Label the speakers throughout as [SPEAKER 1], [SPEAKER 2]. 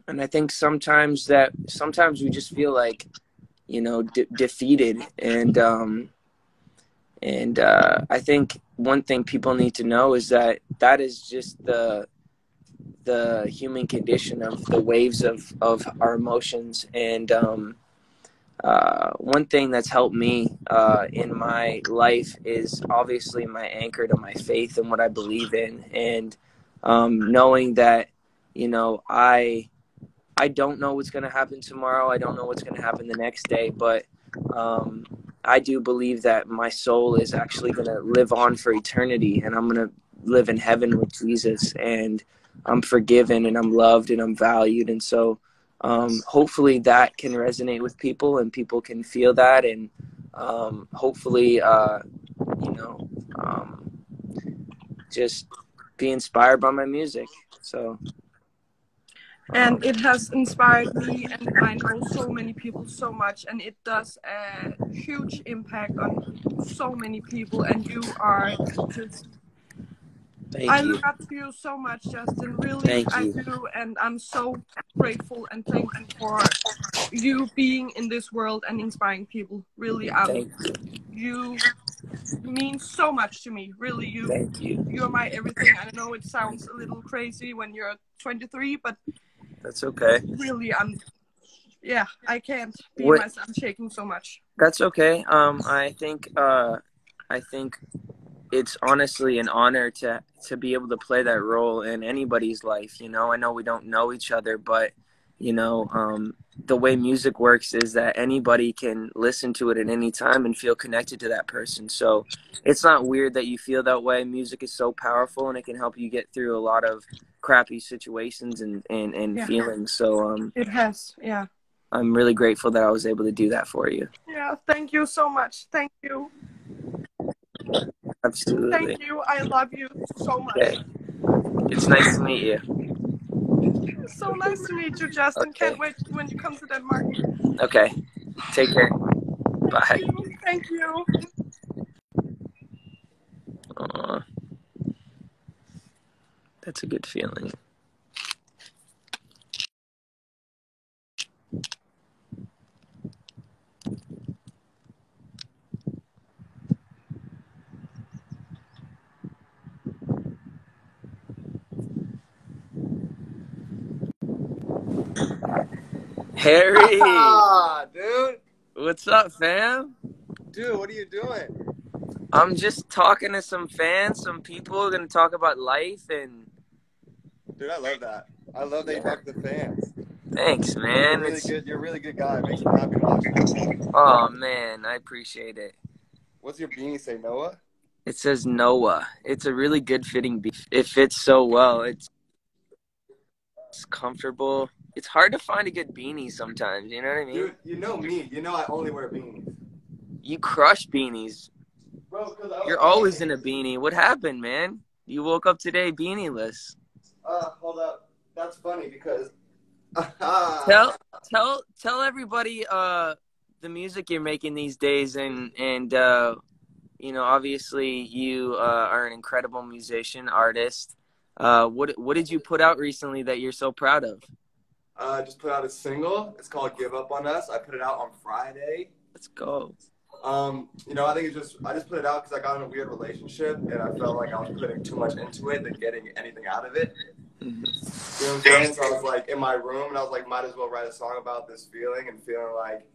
[SPEAKER 1] And I think sometimes we just feel like, you know, defeated. And I think one thing people need to know is that is just the human condition of the waves of our emotions. And one thing that's helped me in my life is obviously my anchor to my faith and what I believe in. And knowing that, you know, I don't know what's going to happen tomorrow. I don't know what's going to happen the next day, but I do believe that my soul is actually going to live on for eternity, and I'm going to live in heaven with Jesus, and I'm forgiven and I'm loved and I'm valued. And so hopefully that can resonate with people and people can feel that, and hopefully, you know, just be inspired by my music. So.
[SPEAKER 2] And it has inspired me, and I know so many people so much, and it does a huge impact on so many people, and you are just... I look up to you so much, Justin. Really, I do, and I'm so grateful and thankful for you being in this world and inspiring people. Really, you mean so much to me. Really, you're my everything. I know it sounds a little crazy when you're 23, but
[SPEAKER 1] that's okay.
[SPEAKER 2] Really, I can't be myself. I'm shaking so much.
[SPEAKER 1] That's okay. I think it's honestly an honor to be able to play that role in anybody's life. You know, I know we don't know each other, but you know, the way music works is that anybody can listen to it at any time and feel connected to that person. So it's not weird that you feel that way. Music is so powerful, and it can help you get through a lot of crappy situations and feelings. So
[SPEAKER 2] it has, yeah.
[SPEAKER 1] I'm really grateful that I was able to do that for you.
[SPEAKER 2] Yeah, thank you so much. Thank you.
[SPEAKER 1] Absolutely.
[SPEAKER 2] Thank you. I love you so much.
[SPEAKER 1] Okay. It's nice to meet you.
[SPEAKER 2] So nice to meet you, Justin. Okay. Can't wait when you come to Denmark.
[SPEAKER 1] Okay. Take care. Bye.
[SPEAKER 2] Thank you.
[SPEAKER 1] Aww. That's a good feeling. Harry!
[SPEAKER 3] Dude!
[SPEAKER 1] What's up, fam?
[SPEAKER 3] Dude, what are you doing?
[SPEAKER 1] I'm just talking to some fans, some people, gonna talk about life and...
[SPEAKER 3] Dude, I love that. I love that you talk to the fans.
[SPEAKER 1] Thanks, man.
[SPEAKER 3] You're a really good guy. It makes me happy to watch you.
[SPEAKER 1] Oh, man, I appreciate it.
[SPEAKER 3] What's your beanie say, Noah?
[SPEAKER 1] It says Noah. It's a really good fitting beanie. It fits so well. It's comfortable. It's hard to find a good beanie sometimes, you know what I mean?
[SPEAKER 3] Dude, you know me. You know I only wear beanies.
[SPEAKER 1] You crush beanies.
[SPEAKER 3] Bro,
[SPEAKER 1] you're always in a beanie. What happened, man? You woke up today beanieless.
[SPEAKER 3] Hold up. That's funny because...
[SPEAKER 1] Tell everybody the music you're making these days, and you know, obviously you are an incredible musician, artist. What did you put out recently that you're so proud of?
[SPEAKER 3] I just put out a single. It's called Give Up On Us. I put it out on Friday.
[SPEAKER 1] Let's go.
[SPEAKER 3] You know, I think I just put it out because I got in a weird relationship and I felt like I was putting too much into it than getting anything out of it. Mm-hmm. You know what I'm saying? So I was like in my room and I was like, might as well write a song about this feeling and feeling like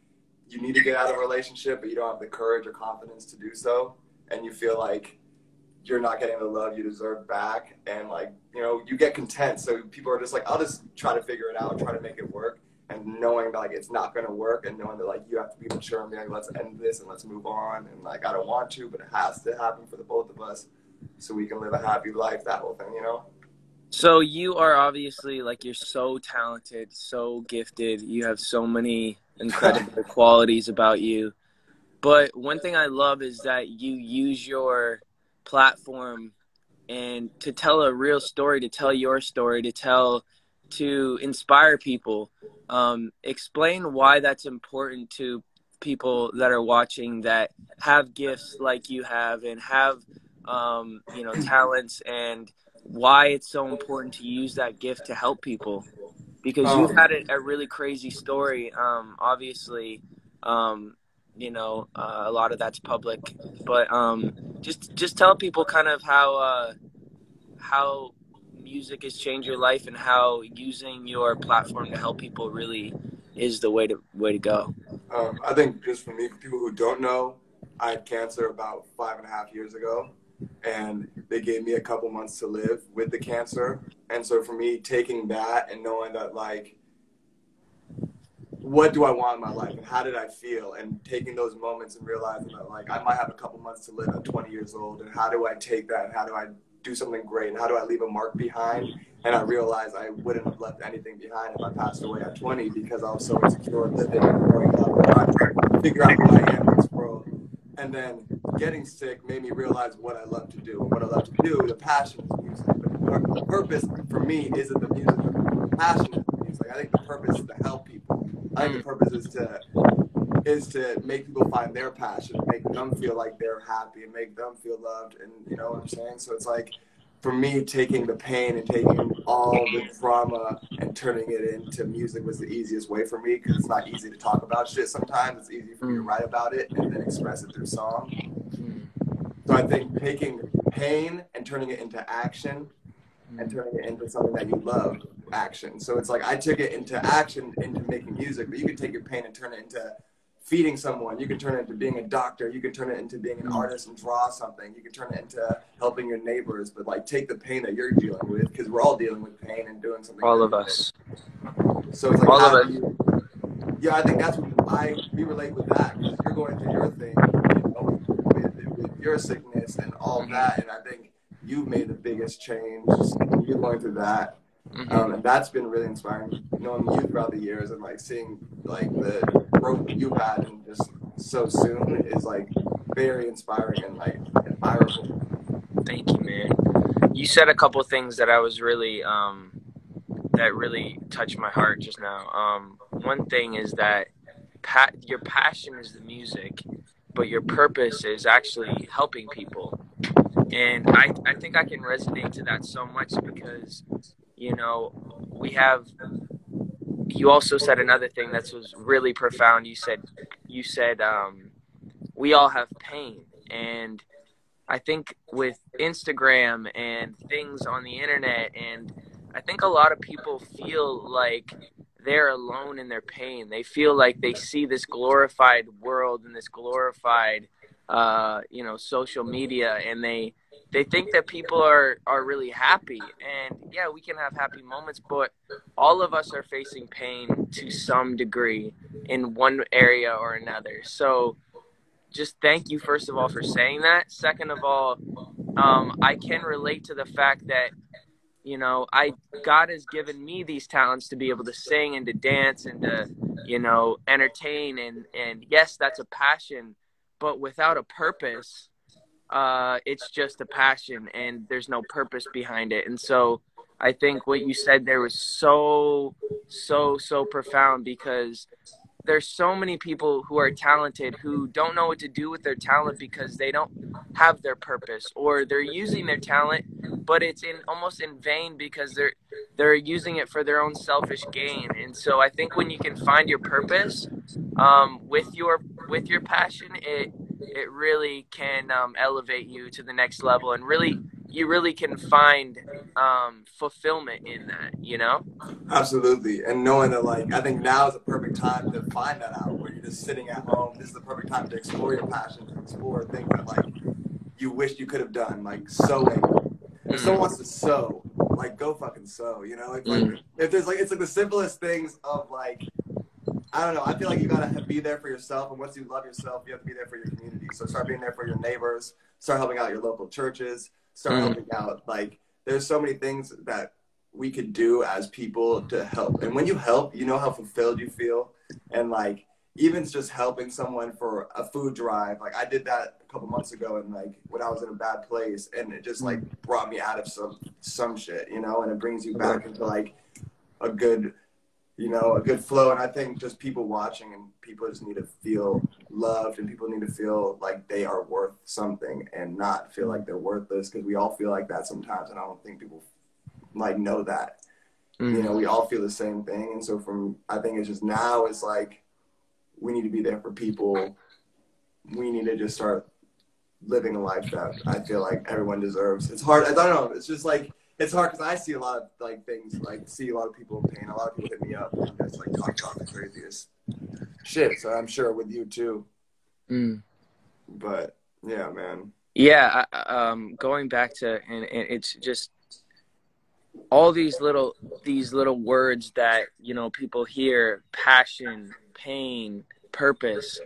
[SPEAKER 3] you need to get out of a relationship, but you don't have the courage or confidence to do so. And you feel like you're not getting the love you deserve back. And like, you know, you get content. So people are just like, I'll just try to figure it out, try to make it work. And knowing that like it's not going to work, and knowing that like you have to be mature and be like, let's end this and let's move on. And like, I don't want to, but it has to happen for the both of us so we can live a happy life, that whole thing, you know?
[SPEAKER 1] So you are obviously like, you're so talented, so gifted. You have so many incredible qualities about you. But one thing I love is that you use your platform and to tell a real story, to tell your story, to inspire people. Explain why that's important to people that are watching that have gifts like you have and have, talents, and why it's so important to use that gift to help people. because you've had a really crazy story. Obviously, you know, a lot of that's public, but just tell people kind of how music has changed your life and how using your platform to help people really is the way to go.
[SPEAKER 3] I think just for me, for people who don't know, I had cancer about 5.5 years ago, and they gave me a couple months to live with the cancer. And so for me, taking that and knowing that, like, what do I want in my life and how did I feel, and taking those moments and realizing that, like, I might have a couple months to live at 20 years old, and how do I take that and how do I do something great and how do I leave a mark behind? And I realized I wouldn't have left anything behind if I passed away at 20, because I was so insecure living and growing up and trying to figure out who I am in this world. And then getting sick made me realize what I love to do. And what I love to do, the passion is music. The purpose for me isn't the music. The passion is the music. I think the purpose is to help people. I think the purpose is to make people find their passion, make them feel like they're happy, and make them feel loved. And you know what I'm saying? So it's like, for me, taking the pain and taking all the trauma and turning it into music was the easiest way for me, because it's not easy to talk about shit sometimes. It's easy for me to write about it and then express it through song. So I think taking pain and turning it into action and turning it into something that you love, action. So it's like I took it into action, into making music, but you can take your pain and turn it into feeding someone. You can turn it into being a doctor. You can turn it into being an artist and draw something. You can turn it into helping your neighbors. But like, take the pain that you're dealing with, because we're all dealing with pain and doing something.
[SPEAKER 1] All of us.
[SPEAKER 3] So it's like,
[SPEAKER 1] all of us.
[SPEAKER 3] Yeah, I think that's what we relate with that, because you're going through your thing, you know, with your sickness and all that. And I think you've made the biggest change. You're going through that. And that's been really inspiring, knowing you throughout the years and like seeing like the growth that you've had and just so soon is like very inspiring and like admirable.
[SPEAKER 1] Thank you, man. You said a couple things that I was really that really touched my heart just now. One thing is that your passion is the music, but your purpose is actually helping people. And I think I can resonate to that so much, because you know, you also said another thing that was really profound. You said we all have pain. And I think with Instagram and things on the internet, and I think a lot of people feel like they're alone in their pain. They feel like they see this glorified world and this glorified, you know, social media, and they think that people are really happy. And yeah, we can have happy moments, but all of us are facing pain to some degree in one area or another. So just thank you, first of all, for saying that. Second of all, I can relate to the fact that, you know, God has given me these talents to be able to sing and to dance and to, you know, entertain. And yes, that's a passion, but without a purpose, it's just a passion and there's no purpose behind it. And so I think what you said there was so profound, because there's so many people who are talented who don't know what to do with their talent because they don't have their purpose, or they're using their talent, but it's almost in vain because they're using it for their own selfish gain. And so I think when you can find your purpose, with your passion, it really can elevate you to the next level, and you really can find fulfillment in that, you know?
[SPEAKER 3] Absolutely. And knowing that, like, I think now is the perfect time to find that out, where you're just sitting at home. This is the perfect time to explore your passion, to explore things that, like, you wished you could have done, like sewing. If someone wants to sew, like, go fucking sew, you know? Like if there's, like, it's like the simplest things of, like, I don't know. I feel like you gotta be there for yourself, and once you love yourself, you have to be there for your community. So start being there for your neighbors. Start helping out your local churches. Start helping out. Like, there's so many things that we could do as people to help. And when you help, you know how fulfilled you feel. And like, even just helping someone for a food drive. Like, I did that a couple months ago, and like when I was in a bad place, and it just like brought me out of some shit, you know. And it brings you back into like a good, you know, a good flow. And I think just people watching, and people just need to feel loved, and people need to feel like they are worth something and not feel like they're worthless, because we all feel like that sometimes, and I don't think people like know that. You know, we all feel the same thing. And so I think it's just now it's like we need to be there for people. We need to just start living a life that I feel like everyone deserves. It's hard. I don't know. It's just like, it's hard because I see a lot of like things, like see a lot of people in pain. A lot of people hit me up and just like talk about the craziest shit. So I'm sure with you too. But yeah, man.
[SPEAKER 1] Yeah. Going back to, and it's just all these little words that, you know, people hear: passion, pain, purpose.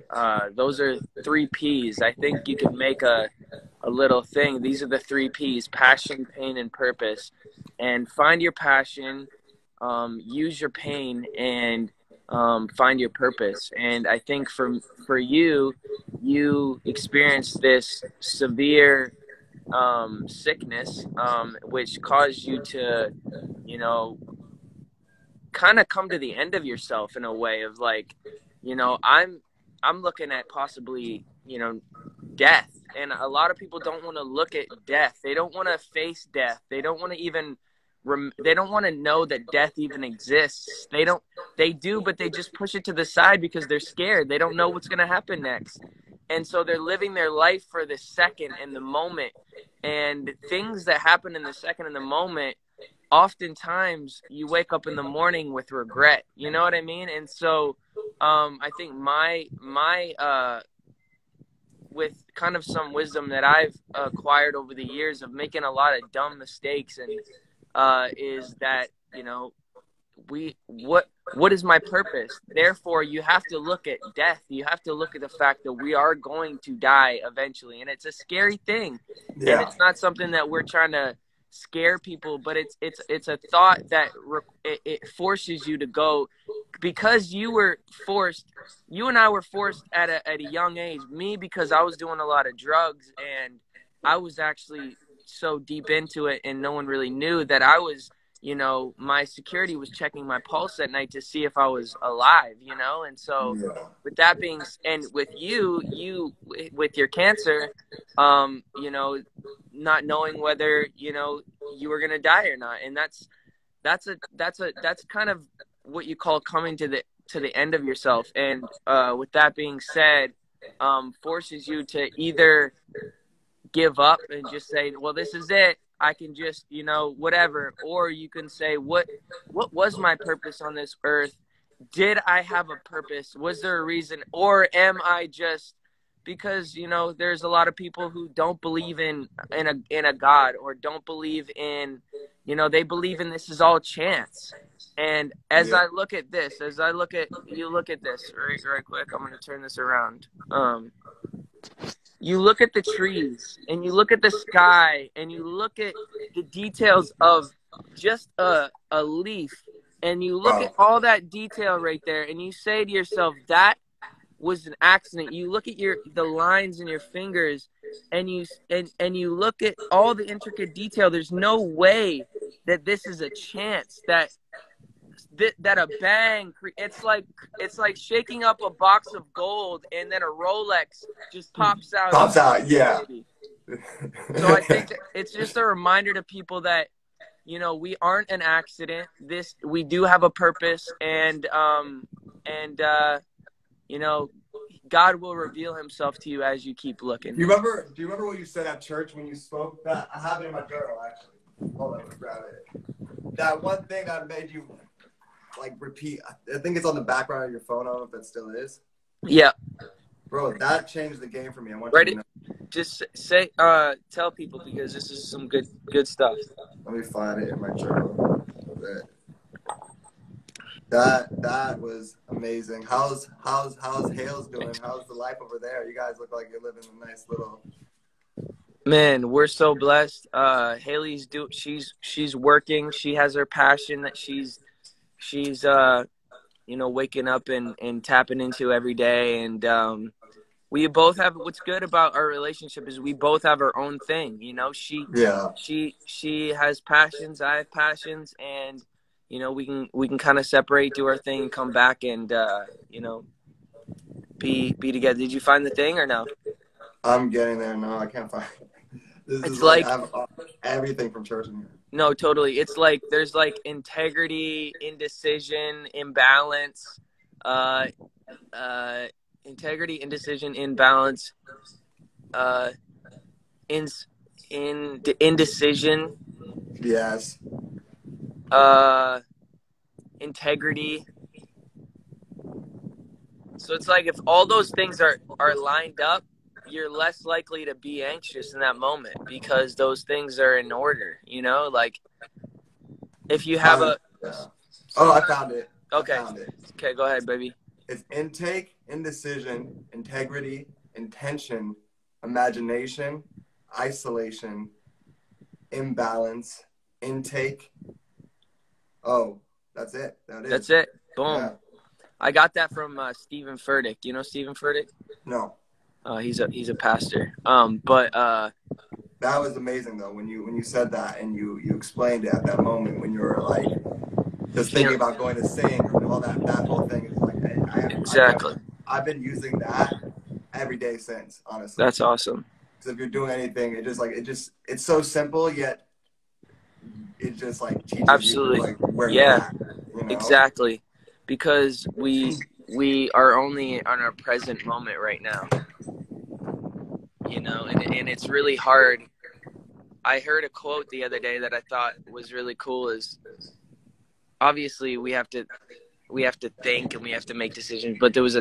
[SPEAKER 1] Those are 3 P's. I think you could make a little thing. These are the 3 P's: passion, pain, and purpose. And find your passion, use your pain, and find your purpose. And I think for you experienced this severe sickness, which caused you to, you know, kind of come to the end of yourself in a way of like, you know, I'm looking at possibly, you know, death. And a lot of people don't want to look at death. They don't want to face death. They don't want to even, they don't want to know that death even exists. They do, but they just push it to the side because they're scared. They don't know what's going to happen next. And so they're living their life for the second and the moment. And things that happen in the second and the moment, oftentimes you wake up in the morning with regret. You know what I mean? And so I think my with kind of some wisdom that I've acquired over the years of making a lot of dumb mistakes, and is that, you know, what is my purpose? Therefore, you have to look at death. You have to look at the fact that we are going to die eventually, and it's a scary thing. Yeah. And it's not something that we're trying to scare people, but it's a thought that it forces you to go, because you and I were forced at a young age. Me, because I was doing a lot of drugs, and I was actually so deep into it, and no one really knew that I was, you know, my security was checking my pulse at night to see if I was alive, you know? And so with that being, and with you with your cancer, you know, not knowing whether, you know, you were going to die or not. And that's kind of what you call coming to the end of yourself. And with that being said, forces you to either give up and just say, well, this is it. I can just, you know, whatever. Or you can say, what was my purpose on this earth? Did I have a purpose? Was there a reason? Or am I just, because, you know, there's a lot of people who don't believe in a God, or don't believe in, you know, they believe in this is all chance. And as I look at this, you look at this right quick, I'm going to turn this around. You look at the trees, and you look at the sky, and you look at the details of just a leaf, and you look at all that detail right there, and you say to yourself, that was an accident. You look at the lines in your fingers, and you look at all the intricate detail. There's no way that this is a chance, that a bang, it's like shaking up a box of gold, and then a Rolex just pops out.
[SPEAKER 3] Yeah.
[SPEAKER 1] So I think it's just a reminder to people that, you know, we aren't an accident. We do have a purpose, and you know, God will reveal himself to you as you keep looking.
[SPEAKER 3] Do you remember what you said at church when you spoke? That I have it in my journal, actually. Hold on, let me grab it. That one thing that made you, like, repeat. I think it's on the background of your phone. I don't know if that still is.
[SPEAKER 1] Yeah.
[SPEAKER 3] Bro, that changed the game for me. I want
[SPEAKER 1] you
[SPEAKER 3] to know.
[SPEAKER 1] Just say, tell people, because this is some good stuff.
[SPEAKER 3] Let me find it in my journal. That was amazing. How's Hale's doing? How's the life over there? You guys look like you're living a nice little.
[SPEAKER 1] Man, we're so blessed. Haley's she's working. She has her passion that she's you know, waking up and tapping into every day. And we both have, what's good about our relationship is we both have our own thing. You know, she has passions, I have passions, and you know, we can kind of separate, do our thing, and come back and you know, be together. Did you find the thing or no?
[SPEAKER 3] I'm getting there. No, I can't find it. This
[SPEAKER 1] it's
[SPEAKER 3] is like I have everything from church in here.
[SPEAKER 1] No, totally. It's like there's like integrity, indecision, imbalance, uh, integrity, indecision, imbalance, uh, indecision,
[SPEAKER 3] Yes.
[SPEAKER 1] integrity. So it's like if all those things are lined up, you're less likely to be anxious in that moment because those things are in order, you know? Like if you have a...
[SPEAKER 3] Yeah. Oh, I found it.
[SPEAKER 1] Okay.
[SPEAKER 3] I found it.
[SPEAKER 1] Okay, go ahead, baby.
[SPEAKER 3] It's intake, indecision, integrity, intention, imagination, isolation, imbalance, intake. Oh, that's it. That is.
[SPEAKER 1] That's it. Boom.
[SPEAKER 3] Yeah.
[SPEAKER 1] I got that from Stephen Furtick. You know Stephen Furtick?
[SPEAKER 3] No.
[SPEAKER 1] He's a pastor. But
[SPEAKER 3] that was amazing though when you said that and you explained it at that moment when you were like just thinking about going to sing and all that whole thing is like
[SPEAKER 1] exactly.
[SPEAKER 3] I've been using that every day since, honestly.
[SPEAKER 1] That's awesome.
[SPEAKER 3] Because if you're doing anything, it's so simple yet it just like teaches
[SPEAKER 1] absolutely
[SPEAKER 3] you like where
[SPEAKER 1] yeah
[SPEAKER 3] you're at, you know?
[SPEAKER 1] Exactly, because we are only on our present moment right now, you know, and it's really hard. I heard a quote the other day that I thought was really cool is obviously we have to think and we have to make decisions, but there was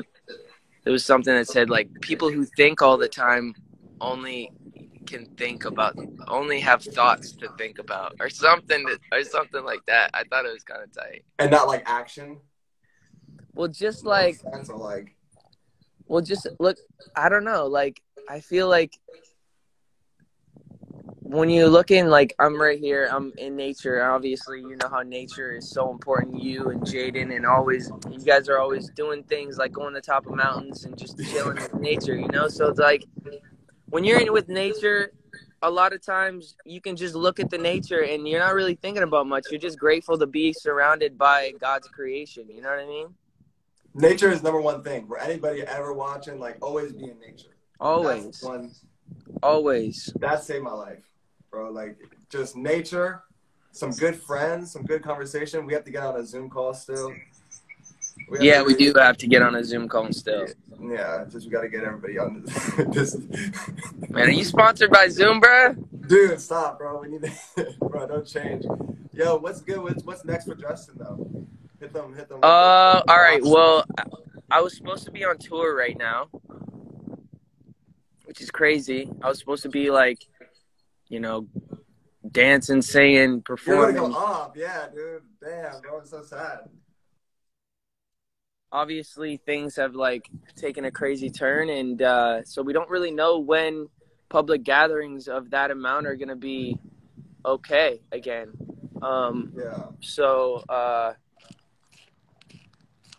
[SPEAKER 1] something that said like people who think all the time only have thoughts to think about or something like that. I thought it was kind of tight.
[SPEAKER 3] And not like action.
[SPEAKER 1] Well, just like well, just look, I don't know, like I feel like when you look in, like I'm right here, I'm in nature. Obviously, you know how nature is so important. You and Jaden and you guys are always doing things like going to the top of mountains and just chilling in nature, you know? So it's like when you're in with nature, a lot of times you can just look at the nature and you're not really thinking about much. You're just grateful to be surrounded by God's creation. You know what I mean?
[SPEAKER 3] Nature is number one thing for anybody ever watching. Like always be in nature.
[SPEAKER 1] Always. Always.
[SPEAKER 3] That saved my life, bro. Like just nature, some good friends, some good conversation. We have to get on a Zoom call still. We do
[SPEAKER 1] have to get on a Zoom call still.
[SPEAKER 3] Yeah, just we got to get everybody on this.
[SPEAKER 1] Man, are you sponsored by Zoom, bro?
[SPEAKER 3] Dude, stop, bro. We need to, bro. Don't change. Yo, what's good? What's next for Justin though? Hit them.
[SPEAKER 1] All right. Well, I was supposed to be on tour right now, which is crazy. I was supposed to be like, you know, dancing, singing, performing.
[SPEAKER 3] You're gonna go off, yeah, dude. Damn, bro, it's so sad.
[SPEAKER 1] Obviously, things have like taken a crazy turn, and so we don't really know when public gatherings of that amount are gonna be okay again. So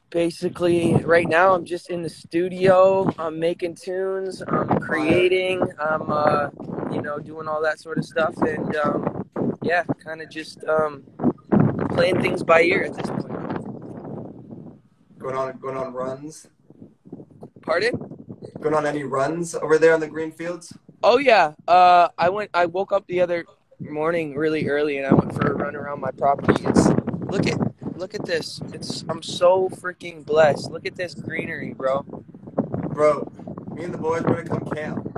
[SPEAKER 1] basically, right now I'm just in the studio. I'm making tunes. I'm creating. I'm doing all that sort of stuff, and kind of just playing things by ear at this point.
[SPEAKER 3] Going on runs.
[SPEAKER 1] Pardon?
[SPEAKER 3] Going on any runs over there on the green fields?
[SPEAKER 1] Oh yeah. I woke up the other morning really early and I went for a run around my property. Look at this. I'm so freaking blessed. Look at this greenery, bro.
[SPEAKER 3] Bro, me and the boys are gonna come camp.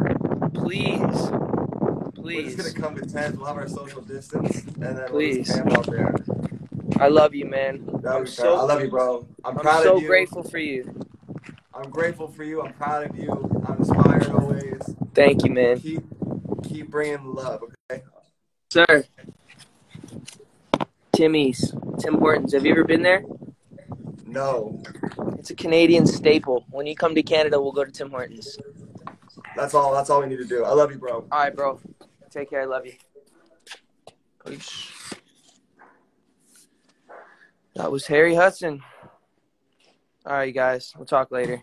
[SPEAKER 1] Please.
[SPEAKER 3] We're just gonna come to tents. We'll have our social distance and then we'll just camp out there.
[SPEAKER 1] I love you, man.
[SPEAKER 3] I love you, bro. I'm proud of you.
[SPEAKER 1] I'm so grateful for you.
[SPEAKER 3] I'm grateful for you. I'm proud of you. I'm inspired always.
[SPEAKER 1] Thank you, man.
[SPEAKER 3] Keep bringing love, okay?
[SPEAKER 1] Sir. Tim Hortons. Have you ever been there?
[SPEAKER 3] No.
[SPEAKER 1] It's a Canadian staple. When you come to Canada, we'll go to Tim Hortons.
[SPEAKER 3] That's all we need to do. I love you, bro.
[SPEAKER 1] All right, bro. Take care. I love you. Peace. That was Harry Hudson. All right, guys. We'll talk later.